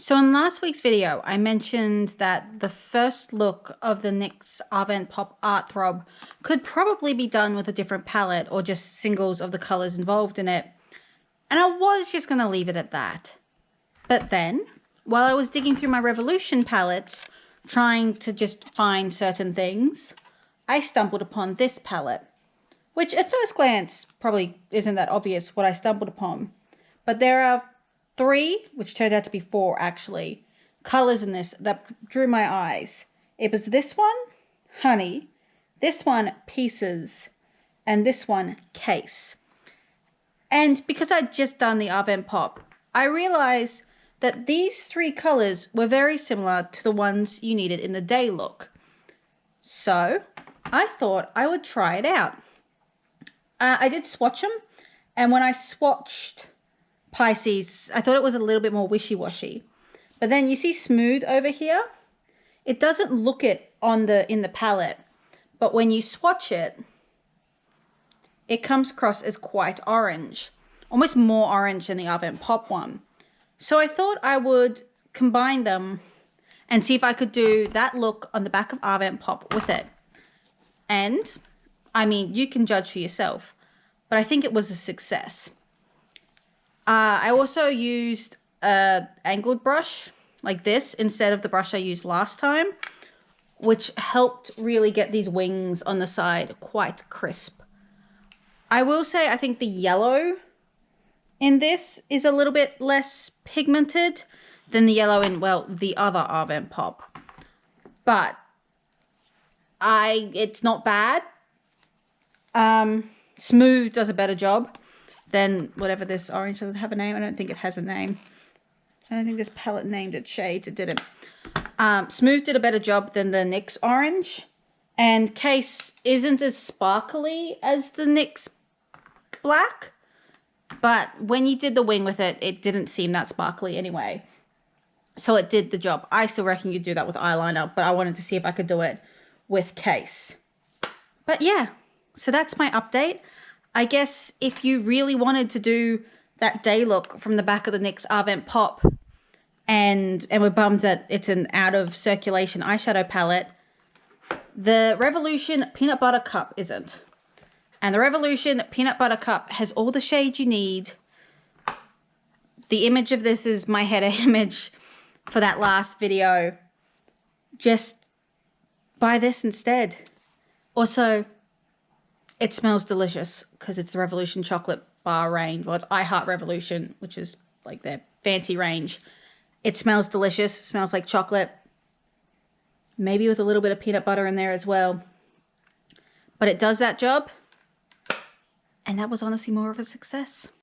So in last week's video, I mentioned that the first look of the Nyx Avant Pop Art Throb could probably be done with a different palette or just singles of the colors involved in it. And I was just going to leave it at that. But then, while I was digging through my Revolution palettes, trying to just find certain things, I stumbled upon this palette, which at first glance probably isn't that obvious what I stumbled upon. But there are three, which turned out to be four actually, colors in this that drew my eyes. It was this one, Honey, this one, Pieces, and this one, Case. And because I'd just done the Avant Pop, I realized that these three colors were very similar to the ones you needed in the day look. So I thought I would try it out. I did swatch them, and when I swatched Pisces, I thought it was a little bit more wishy-washy. But then you see Smooth over here? It doesn't look it in the palette, but when you swatch it, it comes across as quite orange, almost more orange than the Avant Pop one. So I thought I would combine them and see if I could do that look on the back of Avant Pop with it. And, I mean, you can judge for yourself, but I think it was a success. I also used an angled brush like this instead of the brush I used last time, which helped really get these wings on the side quite crisp. I will say I think the yellow in this is a little bit less pigmented than the yellow in, well, the other Avant Pop. But it's not bad. Smooth does a better job than whatever this orange. Does it have a name? I don't think it has a name. I don't think this palette named it shades. It didn't. Smooth did a better job than the NYX orange. And Case isn't as sparkly as the NYX black. But when you did the wing with it, it didn't seem that sparkly anyway. So it did the job. I still reckon you'd do that with eyeliner, but I wanted to see if I could do it with Case. But yeah, so that's my update. I guess if you really wanted to do that day look from the back of the NYX Avant Pop and we're bummed that it's an out of circulation eyeshadow palette, the Revolution Peanut Butter Cup isn't. And the Revolution Peanut Butter Cup has all the shades you need. The image of this is my header image for that last video. Just buy this instead. Also, it smells delicious because it's the Revolution chocolate bar range. Well, it's I Heart Revolution, which is like their fancy range. It smells delicious. It smells like chocolate. Maybe with a little bit of peanut butter in there as well. But it does that job. And that was honestly more of a success.